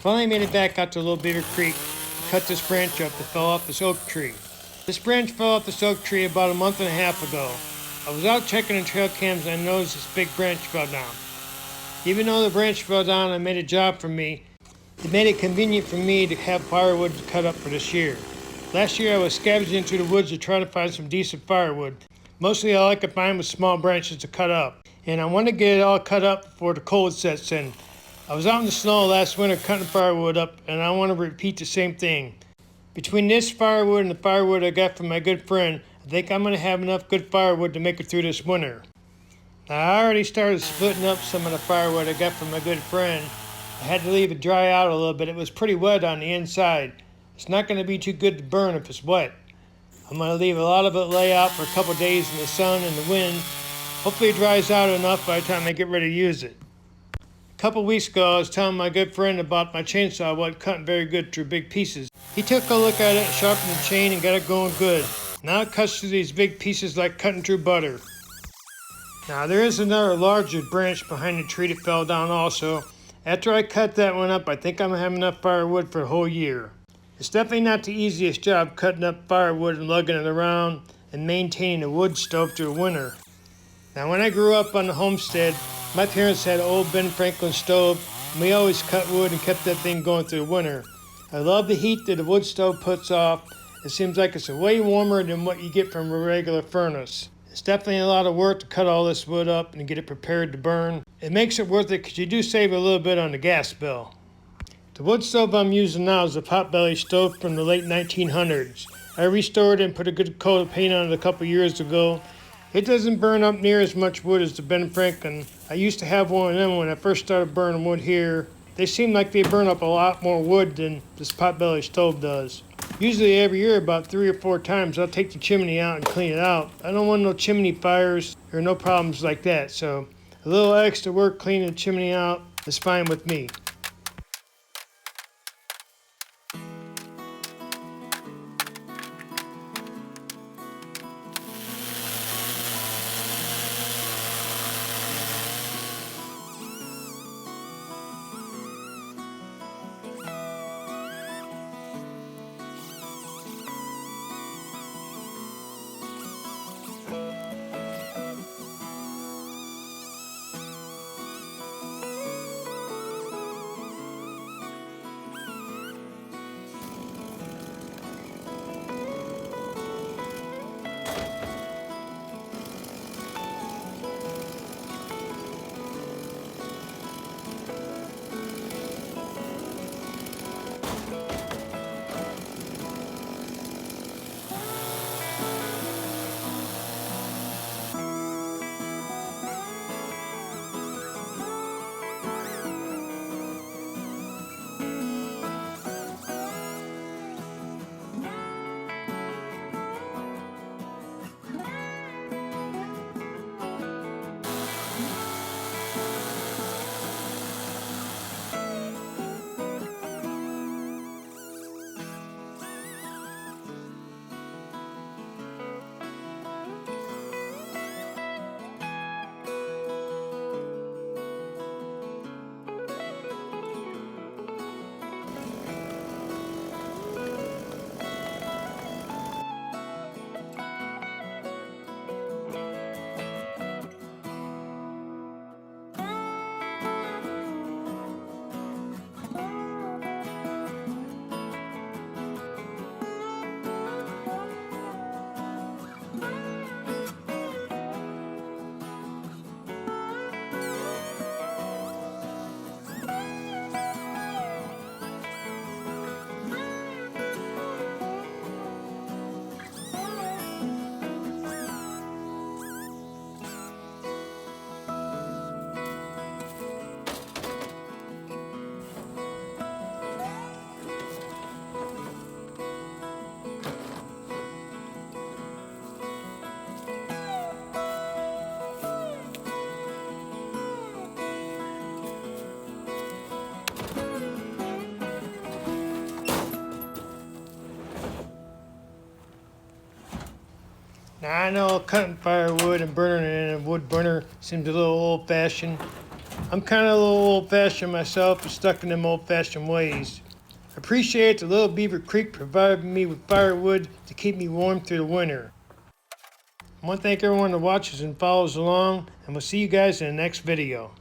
Finally made it back out to Little Beaver Creek to cut this branch up that fell off this oak tree. This branch fell off this oak tree about a month and a half ago. I was out checking the trail cams and I noticed this big branch fell down. Even though the branch fell down and made a job for me, it made it convenient for me to have firewood to cut up for this year. Last year I was scavenging through the woods to try to find some decent firewood. Mostly all I could find was small branches to cut up, and I wanted to get it all cut up before the cold sets in. I was out in the snow last winter cutting firewood up, and I want to repeat the same thing. Between this firewood and the firewood I got from my good friend, I think I'm going to have enough good firewood to make it through this winter. Now, I already started splitting up some of the firewood I got from my good friend. I had to leave it dry out a little bit. It was pretty wet on the inside. It's not going to be too good to burn if it's wet. I'm going to leave a lot of it lay out for a couple days in the sun and the wind. Hopefully it dries out enough by the time I get ready to use it. A couple weeks ago I was telling my good friend about my chainsaw wasn't cutting very good through big pieces. He took a look at it, sharpened the chain, and got it going good. Now it cuts through these big pieces like cutting through butter. Now there is another larger branch behind the tree that fell down also. After I cut that one up, I think I'm going to have enough firewood for a whole year. It's definitely not the easiest job cutting up firewood and lugging it around and maintaining a wood stove through winter. Now when I grew up on the homestead, my parents had an old Ben Franklin stove and we always cut wood and kept that thing going through the winter. I love the heat that the wood stove puts off. It seems like it's way warmer than what you get from a regular furnace. It's definitely a lot of work to cut all this wood up and get it prepared to burn. It makes it worth it because you do save a little bit on the gas bill. The wood stove I'm using now is a potbelly stove from the late 1900s. I restored it and put a good coat of paint on it a couple years ago. It doesn't burn up near as much wood as the Ben Franklin. I used to have one of them when I first started burning wood here. They seem like they burn up a lot more wood than this potbelly stove does. Usually every year, about 3 or 4 times, I'll take the chimney out and clean it out. I don't want no chimney fires or no problems like that, so a little extra work cleaning the chimney out is fine with me. Now I know cutting firewood and burning it in a wood burner seems a little old-fashioned, I'm kind of a little old-fashioned myself and stuck in them old-fashioned ways. I appreciate the Little Beaver Creek providing me with firewood to keep me warm through the winter. I want to thank everyone that watches and follows along, and we'll see you guys in the next video.